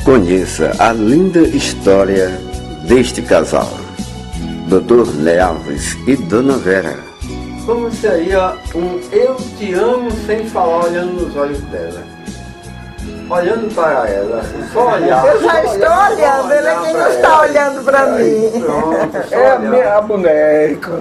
Conheça a linda história deste casal, Dr. Ney Alves e Dona Vera. Como seria um eu te amo sem falar, olhando nos olhos dela? Olhando para ela, só olhar. Eu já estou olhando, ele é quem não está olhando para mim. Pronto, É a minha boneca.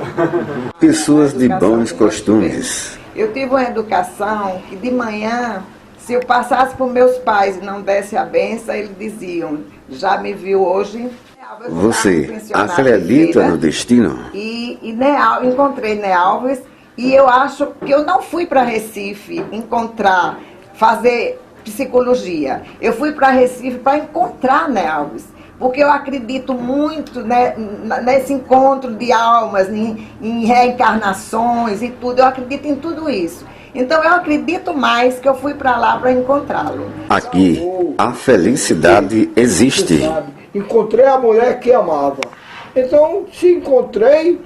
Pessoas de bons costumes. Eu tive uma educação que de manhã, se eu passasse por meus pais e não desse a benção, eles diziam, já me viu hoje? Você acredita no destino? E encontrei Ney Alves e eu acho que eu não fui para Recife fazer psicologia. Eu fui para Recife para encontrar Ney Alves, porque eu acredito muito, né, nesse encontro de almas, em reencarnações e tudo. Eu acredito em tudo isso. Então eu acredito mais que eu fui para lá para encontrá-lo. Aqui, a felicidade existe. Encontrei a mulher que amava. Então, se encontrei,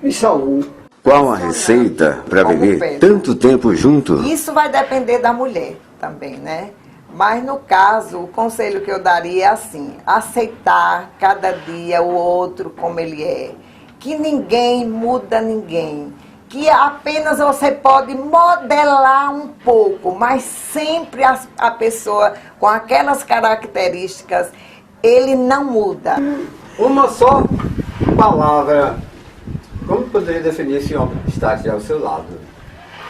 me salvou. Qual a receita para viver tanto tempo junto? Isso vai depender da mulher também, né? Mas no caso, o conselho que eu daria é assim: aceitar cada dia o outro como ele é. Que ninguém muda ninguém. Que apenas você pode modelar um pouco, mas sempre a pessoa com aquelas características, ele não muda. Uma só palavra, como poderia definir esse homem que está aqui ao seu lado?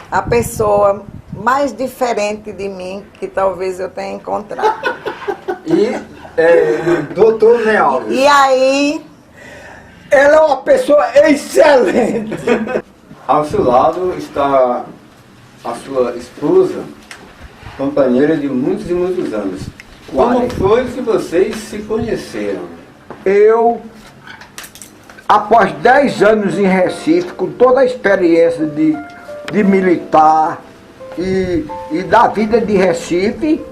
A pessoa mais diferente de mim que talvez eu tenha encontrado. E Dr. Ney Alves. E aí, Ela é uma pessoa excelente. Ao seu lado está a sua esposa, companheira de muitos e muitos anos. Como foi que vocês se conheceram? Eu, após 10 anos em Recife, com toda a experiência de militar e da vida de Recife,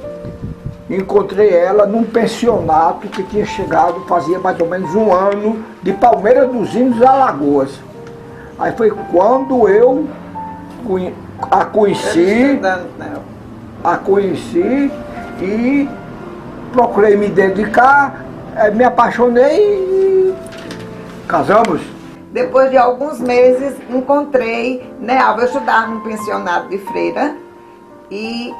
encontrei ela num pensionato que tinha chegado, fazia mais ou menos um ano, de Palmeira dos Índios, Alagoas. Aí foi quando eu a conheci e procurei me dedicar, me apaixonei e casamos. depois de alguns meses, encontrei Ney Alves. Eu estudava num pensionato de freira e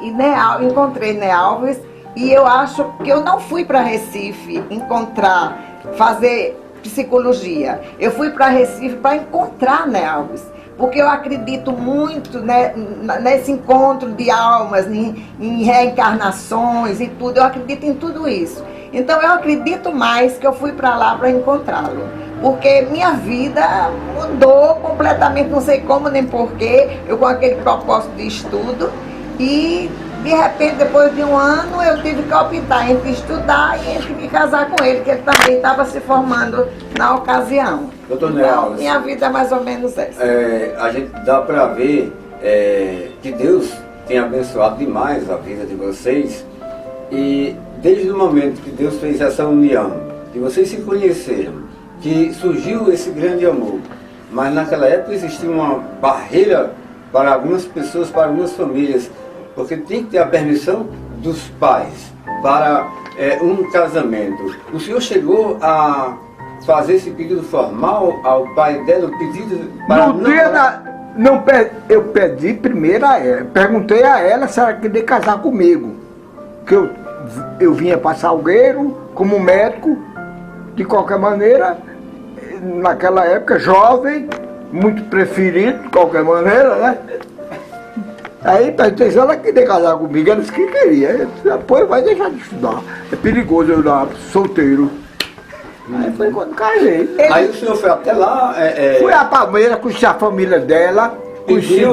encontrei Ney Alves. E eu acho que eu não fui para Recife fazer psicologia. Eu fui para Recife para encontrar Ney Alves, porque eu acredito muito, né, nesse encontro de almas, em reencarnações e tudo. Eu acredito em tudo isso. Então eu acredito mais que eu fui para lá para encontrá-lo, porque minha vida mudou completamente, não sei como nem porquê, eu com aquele propósito de estudo, e de repente, depois de um ano, eu tive que optar entre estudar e entre me casar com ele, que ele também estava se formando na ocasião. Doutor Ney Então, Alves, minha vida é mais ou menos essa. a gente dá para ver que Deus tem abençoado demais a vida de vocês, e desde o momento que Deus fez essa união, que vocês se conheceram, que surgiu esse grande amor, mas naquela época existia uma barreira para algumas pessoas, para algumas famílias, porque tem que ter a permissão dos pais para um casamento. O senhor chegou a fazer esse pedido formal ao pai dela, o pedido para eu pedi primeiro a ela, perguntei a ela se ela queria casar comigo, que eu vinha para Salgueiro como médico, de qualquer maneira, naquela época jovem, muito preferido de qualquer maneira, né? Aí perguntei se ela queria casar comigo, ela disse que queria. Eu disse, depois vai deixar de estudar, é perigoso eu dar solteiro. Aí foi quando casei. Aí o senhor foi até lá? Fui a Palmeira, conheci a família dela, conheci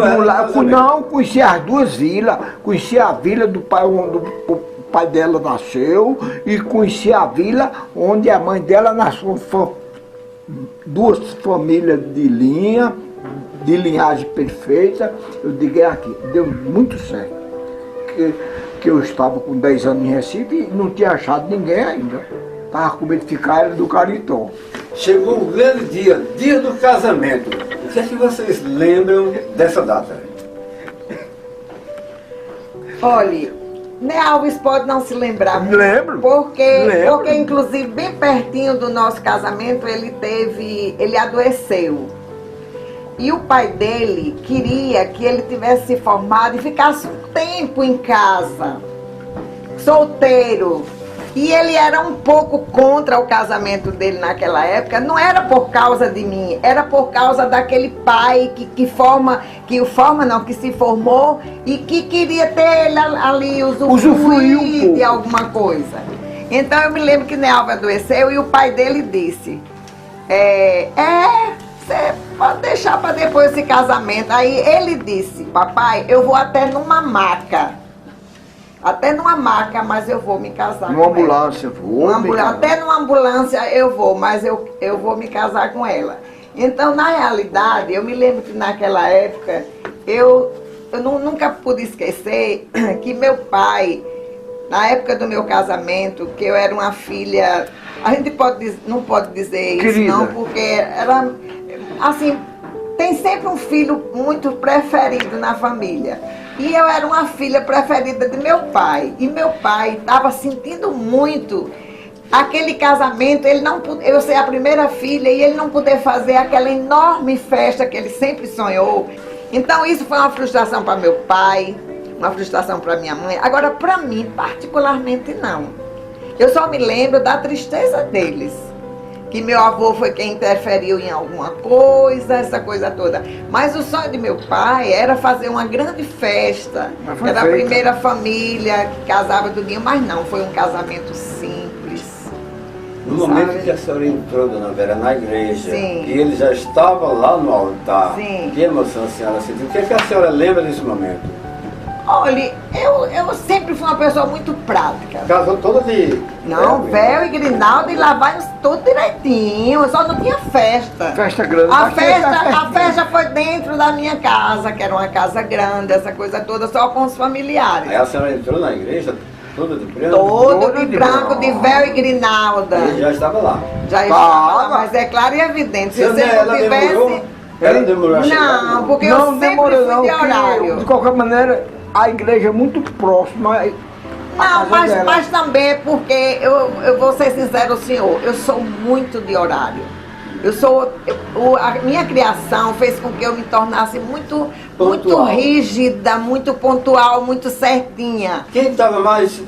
conheci as duas vilas, conheci a vila do pai onde o pai dela nasceu e conheci a vila onde a mãe dela nasceu. Duas famílias de linhagem perfeita. Eu digo, aqui, deu muito certo. Que eu estava com 10 anos em Recife e não tinha achado ninguém ainda. Estava com medo de ficar era do Caritó. Chegou o grande dia, dia do casamento. O que é que vocês lembram dessa data? Olha, Né, Alves pode não se lembrar muito. Lembro. Porque inclusive, bem pertinho do nosso casamento, ele adoeceu. E o pai dele queria que ele tivesse se formado e ficasse um tempo em casa, solteiro. E ele era um pouco contra o casamento dele naquela época. Não era por causa de mim, era por causa daquele pai que se formou e que queria ter ele ali usufruir de alguma coisa. Então eu me lembro que Nealva adoeceu e o pai dele disse, você pode deixar para depois esse casamento. Aí ele disse, papai, eu vou até numa maca, mas eu vou me casar Numa com ambulância, ela. Até numa ambulância eu vou, mas eu vou me casar com ela. Então, na realidade, eu me lembro que naquela época, eu nunca pude esquecer que meu pai, na época do meu casamento, que eu era uma filha, a gente não pode dizer isso não, porque era, assim, tem sempre um filho muito preferido na família. E eu era uma filha preferida de meu pai. E meu pai estava sentindo muito aquele casamento, eu ser a primeira filha e ele não poder fazer aquela enorme festa que ele sempre sonhou. Então isso foi uma frustração para meu pai, uma frustração para minha mãe. Agora, para mim, particularmente, não. Eu só me lembro da tristeza deles. Que meu avô foi quem interferiu em alguma coisa, essa coisa toda. Mas o sonho de meu pai era fazer uma grande festa. Era a primeira família que casava tudinho, mas não, foi um casamento simples. No momento que a senhora entrou, dona Vera, na igreja, Sim. e ele já estava lá no altar, Sim. que emoção a senhora sentiu? O que a senhora lembra desse momento? Olha, eu sempre fui uma pessoa muito prática. Casou toda de... Não, véu e grinalda e lavagem, tudo direitinho, só não tinha festa. Festa grande. A festa foi dentro da minha casa, que era uma casa grande, essa coisa toda, só com os familiares. Aí a senhora entrou na igreja toda de branco? Todo de branco, de véu e grinalda. Ele já estava lá. Já estava lá, mas é claro e evidente, se você não tivesse... Ela demorou a chegar? Não, porque eu sempre fui de horário. De qualquer maneira, a igreja é muito próxima. Não, mas também porque, eu vou ser sincero, senhor, eu sou muito de horário. A minha criação fez com que eu me tornasse muito rígida, muito pontual, muito certinha. Quem estava mais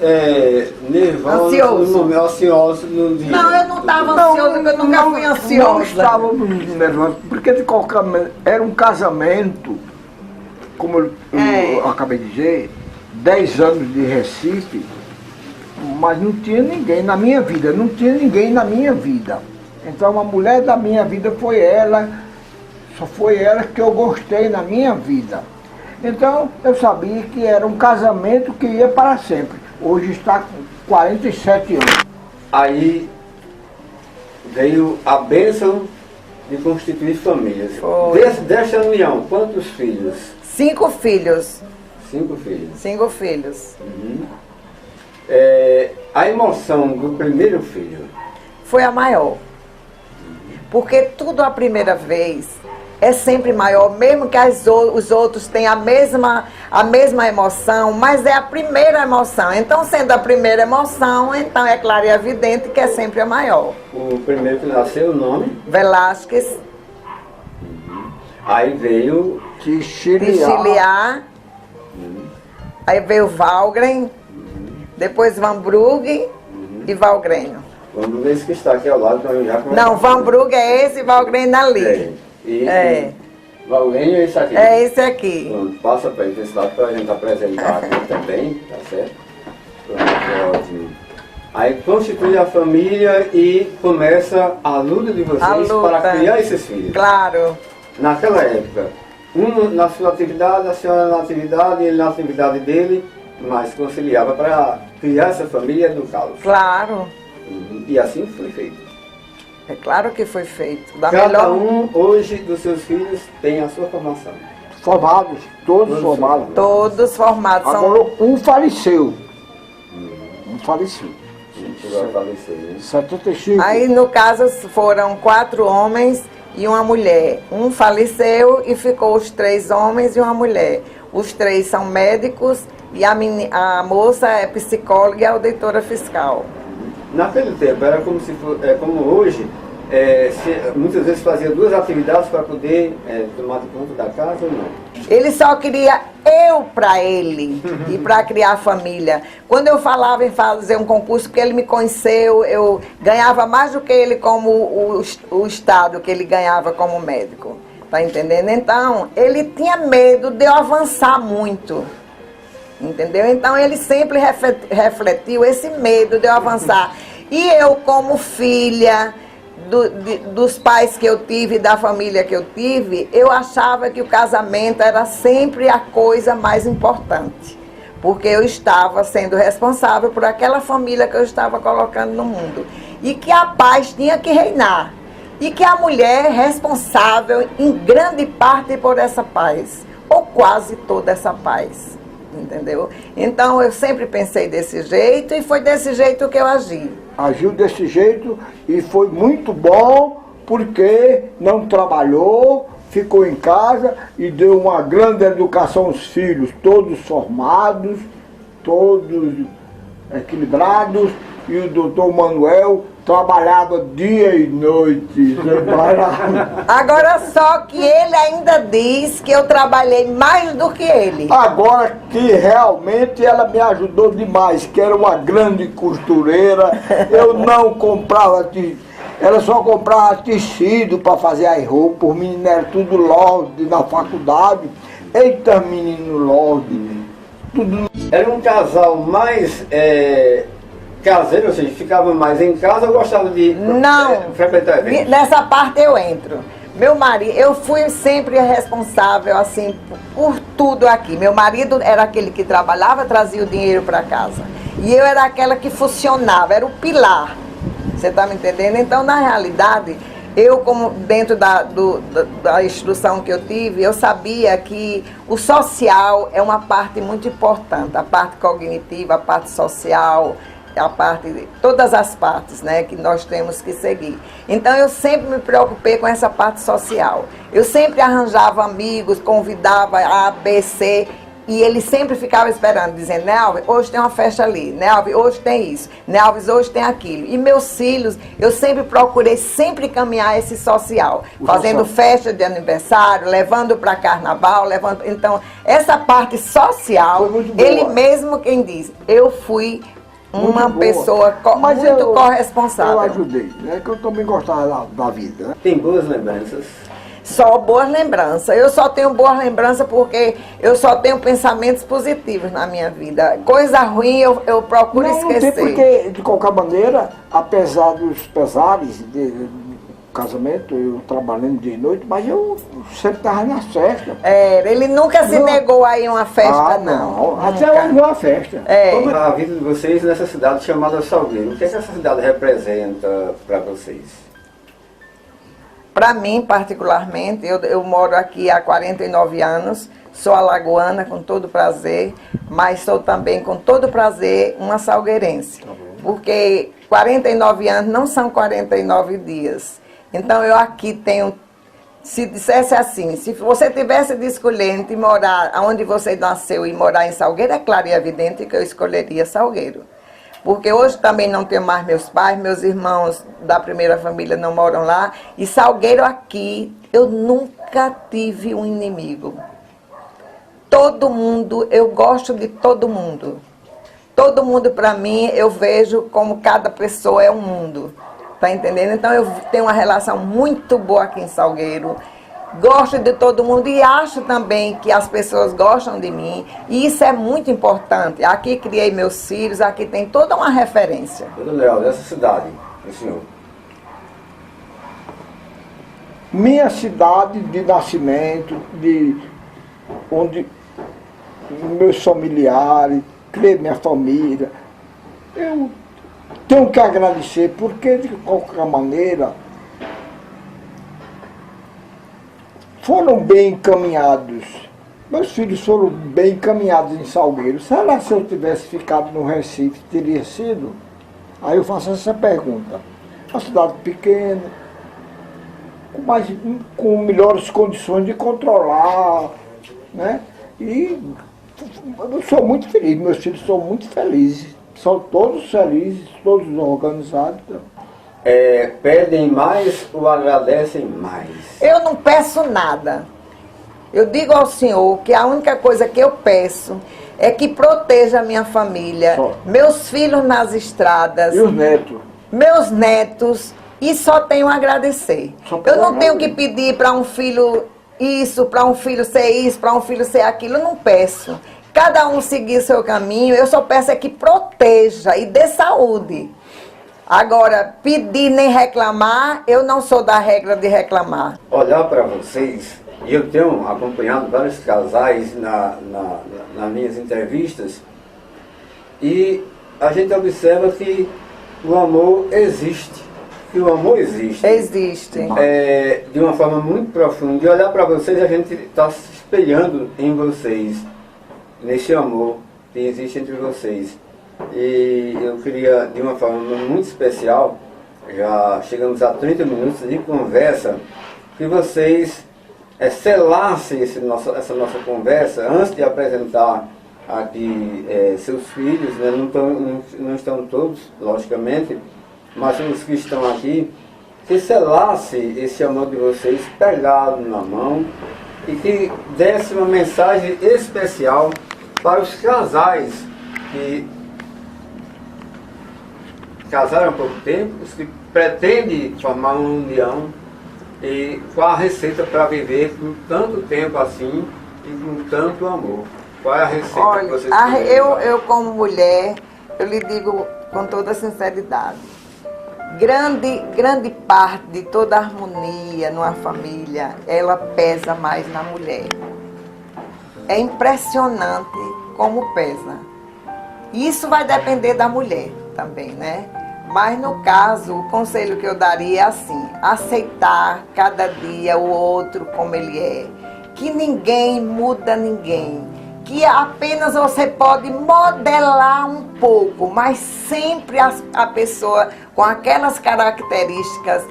nervoso, ansioso no dia? Não, eu não estava ansiosa, porque eu nunca fui ansiosa. Não estávamos nervosos, porque de qualquer maneira, era um casamento, como eu acabei de dizer, 10 anos de Recife, mas não tinha ninguém na minha vida, Então a mulher da minha vida foi ela, só foi ela que eu gostei na minha vida. Então eu sabia que era um casamento que ia para sempre. Hoje está com 47 anos. Aí veio a bênção de constituir famílias. Desta união, quantos filhos? 5 filhos. 5 filhos. 5 filhos. Uhum. A emoção do primeiro filho? Foi a maior. Porque tudo a primeira vez é sempre maior, mesmo que os outros tenham a mesma emoção, mas é a primeira emoção. Então, sendo a primeira emoção, então é claro e evidente que é sempre a maior. O primeiro que nasceu, o nome? Velasquez. Uhum. Aí veio... Tichiliá. Aí veio Valgren, depois Van Bruggen e Valgrenho. Van Bruggen é esse que está aqui ao lado, então eu já comecei. Não, Van Bruggen é esse e Valgren ali. Valgren é esse aqui. É esse aqui. Pronto, passa para ele desse lado para a gente apresentar aqui também, tá certo? Pronto, ótimo. Aí constitui a família e começa a luta de vocês para criar esses filhos. Claro. Naquela época, um na sua atividade, a senhora na atividade, ele na atividade dele, mas conciliava para criar essa família e educá-los. Claro. E assim foi feito. É claro que foi feito. Cada um hoje dos seus filhos tem a sua formação. Formados, todos formados. Todos formados. Agora um faleceu. Um faleceu. Faleceu, né? 75. Aí no caso foram 4 homens e uma mulher. Um faleceu e ficou os 3 homens e uma mulher. Os 3 são médicos e a moça é psicóloga e auditora fiscal. Naquele tempo, era como se como hoje, muitas vezes fazia duas atividades para poder tomar conta da casa ou não? Ele só queria eu para ele e para criar família. Quando eu falava em fazer um concurso, porque ele me conheceu, eu ganhava mais do que ele como o estado que ele ganhava como médico. Tá entendendo? Então, ele tinha medo de eu avançar muito. Entendeu? Então, ele sempre refletiu esse medo de eu avançar. E eu, como filha dos pais que eu tive, da família que eu tive, eu achava que o casamento era sempre a coisa mais importante. Porque eu estava sendo responsável por aquela família que eu estava colocando no mundo. E que a paz tinha que reinar. E que a mulher é responsável em grande parte por essa paz. Ou quase toda essa paz. Entendeu? Então eu sempre pensei desse jeito e foi desse jeito que eu agi. Agiu desse jeito e foi muito bom porque não trabalhou, ficou em casa e deu uma grande educação aos filhos, todos formados, todos equilibrados, e o doutor Manuel trabalhava dia e noite. Agora só que ele ainda diz que eu trabalhei mais do que ele. Agora que realmente ela me ajudou demais, que era uma grande costureira, eu não comprava, ela só comprava tecido para fazer as roupas, os meninos eram tudo lorde na faculdade. Eita, menino lorde, tudo. Era um casal mais caseiro, ou seja, ficava mais em casa ou gostava de frequentar eventos? Nessa parte eu entro. Meu marido, eu fui sempre responsável assim por tudo aqui. Meu marido era aquele que trabalhava, trazia o dinheiro para casa. E eu era aquela que funcionava, era o pilar. Você está me entendendo? Então, na realidade, eu, como dentro da instrução que eu tive, eu sabia que o social é uma parte muito importante. A parte cognitiva, a parte social, a parte, todas as partes, né, que nós temos que seguir. Então eu sempre me preocupei com essa parte social. Eu sempre arranjava amigos, convidava A, B, C, e ele sempre ficava esperando, dizendo, Nelvis, hoje tem uma festa ali, Nelvis, hoje tem isso, Nelvis, hoje tem aquilo. E meus filhos, eu sempre procurei sempre caminhar esse social, fazendo festa de aniversário, levando para carnaval, então essa parte social, ele mesmo quem diz, eu fui uma pessoa muito corresponsável. Eu ajudei, né? Que eu também gostava da vida. Né? Tem boas lembranças? Só boas lembranças. Eu só tenho boas lembranças porque eu só tenho pensamentos positivos na minha vida. Coisa ruim eu procuro esquecer. Não tem porque, de qualquer maneira, apesar dos pesares do casamento, eu trabalhando dia e noite, mas eu sempre estava na festa. Ele nunca se negou a ir a uma festa, não. Até hoje uma festa. A vida de vocês nessa cidade chamada Salgueiro, o que essa cidade representa para vocês? Para mim, particularmente, eu moro aqui há 49 anos, sou alagoana com todo prazer, mas sou também com todo prazer uma salgueirense. Porque 49 anos não são 49 dias. Então eu aqui tenho, se dissesse assim, se você tivesse de escolher entre morar onde você nasceu e morar em Salgueiro, é claro e evidente que eu escolheria Salgueiro. Porque hoje também não tenho mais meus pais, meus irmãos da primeira família não moram lá. E Salgueiro aqui, eu nunca tive um inimigo. Todo mundo, eu gosto de todo mundo. Todo mundo para mim, eu vejo como cada pessoa é um mundo. Tá entendendo? Então eu tenho uma relação muito boa aqui em Salgueiro. Gosto de todo mundo e acho também que as pessoas gostam de mim. E isso é muito importante. Aqui criei meus filhos, aqui tem toda uma referência. Doutor Léo, dessa cidade, o senhor? Minha cidade de nascimento, onde meus familiares, criei minha família. Eu tenho que agradecer, porque de qualquer maneira foram bem encaminhados. Meus filhos foram bem encaminhados em Salgueiro. Será que se eu tivesse ficado no Recife, teria sido? Aí eu faço essa pergunta. Uma cidade pequena, com melhores condições de controlar, né? E eu sou muito feliz, meus filhos são muito felizes. São todos felizes, todos organizados. Pedem mais ou agradecem mais? Eu não peço nada. Eu digo ao senhor que a única coisa que eu peço é que proteja a minha família, meus filhos nas estradas. E os netos? Meus netos. E só tenho a agradecer. Eu não tenho que pedir para um filho isso, para um filho ser isso, para um filho ser aquilo. Eu não peço. Cada um seguir seu caminho. Eu só peço é que proteja e dê saúde. Agora, pedir nem reclamar, eu não sou da regra de reclamar. Olhar para vocês, e eu tenho acompanhado vários casais nas minhas entrevistas, e a gente observa que o amor existe. Que o amor existe. Existe. De uma forma muito profunda. E olhar para vocês, a gente está se espelhando em vocês, nesse amor que existe entre vocês. E eu queria, de uma forma muito especial, já chegamos a 30 minutos de conversa, que vocês selassem essa nossa conversa antes de apresentar aqui seus filhos, né? Não estão todos, logicamente, mas os que estão aqui, que selasse esse amor de vocês pegado na mão e que desse uma mensagem especial para os casais que casaram há pouco tempo, os que pretendem formar uma união, e qual a receita para viver com tanto tempo assim e com tanto amor? Qual é a receita? Olha, que vocês têm? eu como mulher, eu lhe digo com toda sinceridade, grande parte de toda a harmonia numa família, ela pesa mais na mulher. É impressionante como pesa. Isso vai depender da mulher também, né? Mas no caso, o conselho que eu daria é assim: aceitar cada dia o outro como ele é. Que ninguém muda ninguém. Que apenas você pode modelar um pouco, mas sempre a pessoa com aquelas características,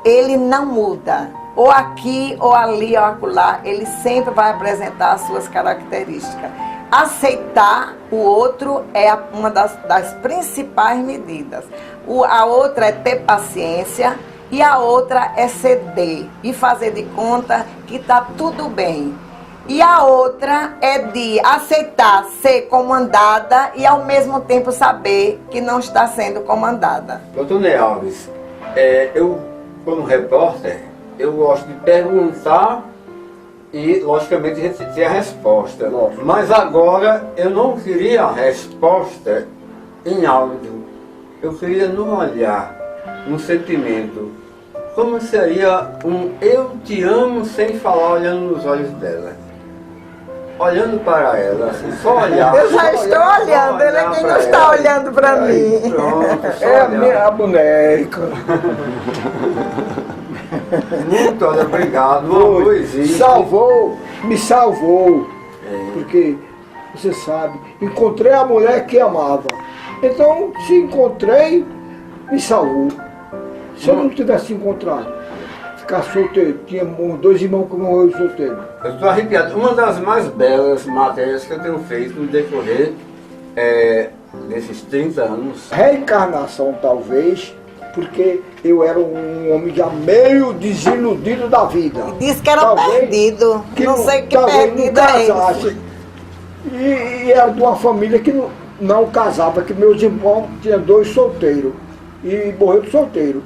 ele não muda. Ou aqui, ou ali, ou acolá, ele sempre vai apresentar as suas características. Aceitar o outro é uma das principais medidas. A outra é ter paciência e a outra é ceder e fazer de conta que está tudo bem. E a outra é de aceitar ser comandada e ao mesmo tempo saber que não está sendo comandada. Doutor Ney Alves, eu como repórter, eu gosto de perguntar e, logicamente, ter a resposta. Mas agora eu não queria a resposta em áudio. Eu queria no olhar, no sentimento. Como seria um eu te amo sem falar, olhando nos olhos dela? Olhando para ela, assim, só olhar. Eu já estou olhando, ele é quem não está olhando para mim. Pronto, É a minha boneca. Muito obrigado, o amor existe. Me salvou, porque, você sabe, encontrei a mulher que amava. Então, se encontrei, me salvou. Se eu não tivesse encontrado, ficar solteiro, tinha 2 irmãos que morreram solteiros. Eu estou arrepiado. Uma das mais belas matérias que eu tenho feito no decorrer desses 30 anos. Reencarnação, talvez, porque eu era um homem já meio desiludido da vida. Disse que era perdido. Não sei que perdido é esse. E era de uma família que não casava, que meus irmãos tinham 2 solteiros. E morreram solteiro.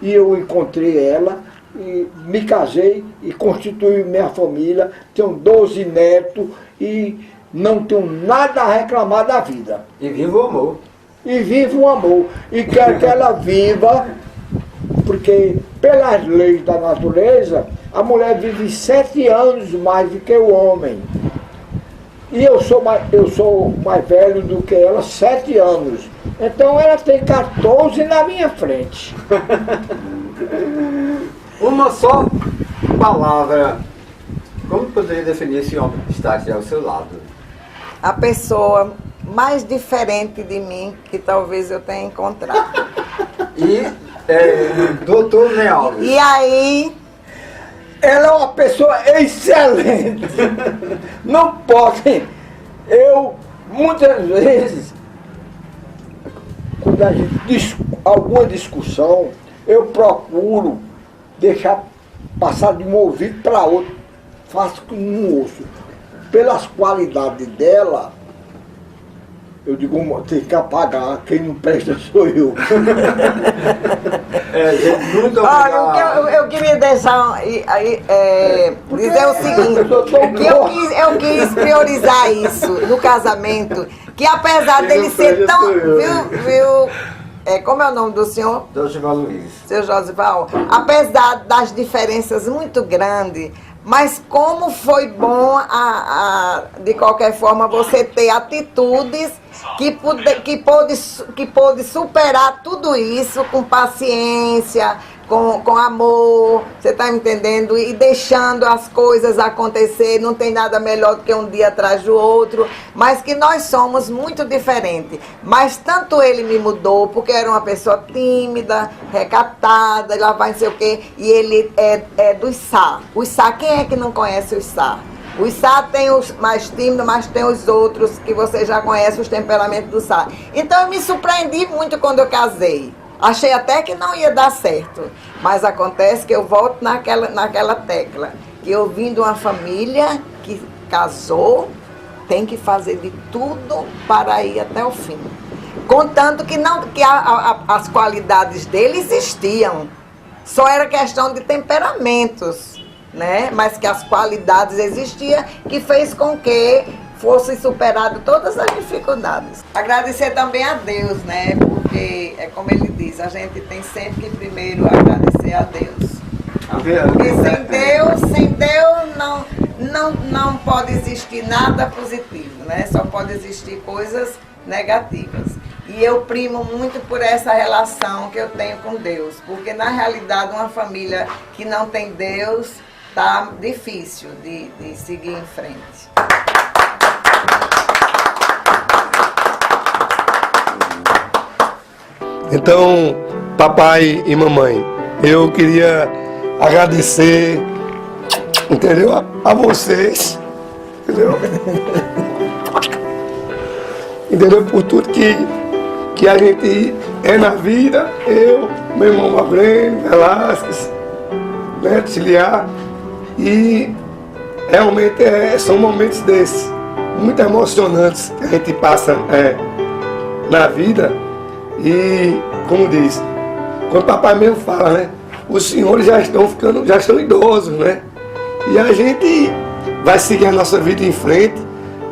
E eu encontrei ela, e me casei e constituí minha família. Tenho 12 netos e não tenho nada a reclamar da vida. E vivo o amor. E vivo o amor. E quero que ela viva, porque pelas leis da natureza, a mulher vive 7 anos mais do que o homem. E eu sou mais velho do que ela, 7 anos. Então ela tem 14 na minha frente. Uma só palavra. Como poderia definir esse homem que está aqui ao seu lado? A pessoa mais diferente de mim que talvez eu tenha encontrado. E doutor Ney Alves. E aí, Ela é uma pessoa excelente. Não podem Eu, muitas vezes, quando a gente alguma discussão, eu procuro deixar passar de um ouvido para outro, faço que não ouço. Pelas qualidades dela, eu digo, tem que apagar, quem não presta sou eu. Gente, muito Olha, obrigado. eu queria deixar dizer o seguinte, que eu quis priorizar isso no casamento, que apesar dele ser tão, como é o nome do senhor? Dr. Josival Luiz. Seu Josival, apesar das diferenças muito grandes, mas como foi bom, de qualquer forma, você ter atitudes que pôde superar tudo isso com paciência, com amor, você está me entendendo? E deixando as coisas acontecer, não tem nada melhor do que um dia atrás do outro, mas que nós somos muito diferentes. Mas tanto ele me mudou, porque eu era uma pessoa tímida, recatada, lá vai não sei o quê, e ele é do Içá. O Içá, quem é que não conhece o Içá? O Içá tem os mais tímidos, mas tem os outros que você já conhece, os temperamentos do Içá. Então eu me surpreendi muito quando eu casei. Achei até que não ia dar certo, mas acontece que eu volto naquela tecla, que eu vim de uma família que casou, tem que fazer de tudo para ir até o fim. Contanto que as qualidades dele existiam, só era questão de temperamentos, né? Mas que as qualidades existiam, que fez com que fossem superadas todas as dificuldades. Agradecer também a Deus, né? Porque, como ele diz, a gente tem sempre que primeiro agradecer a Deus. Porque sem Deus não pode existir nada positivo, né? Só pode existir coisas negativas. E eu primo muito por essa relação que eu tenho com Deus. Porque, na realidade, uma família que não tem Deus tá difícil de seguir em frente. Então, papai e mamãe, eu queria agradecer, entendeu? A vocês, entendeu? Entendeu? Por tudo que a gente é na vida, eu, meu irmão Mavreno, Velasquez, Neto Ciliar, e realmente são momentos desses, muito emocionantes que a gente passa na vida. E, como diz, quando o papai mesmo fala, né? Os senhores já estão idosos, né? E a gente vai seguir a nossa vida em frente,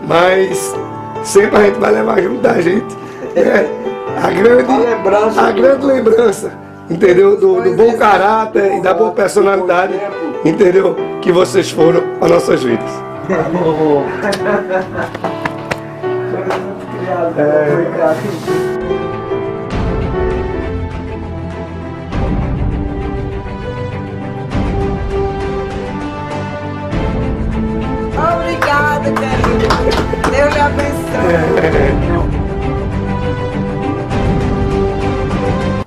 mas sempre a gente vai levar junto da gente, né? A grande lembrança, entendeu? Do bom caráter e da boa personalidade, entendeu? Que vocês foram para nossas vidas. Obrigada, querido. Deus lhe abençoe.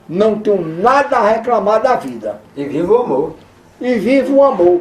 Não tenho nada a reclamar da vida. E viva o amor. E vivo o amor.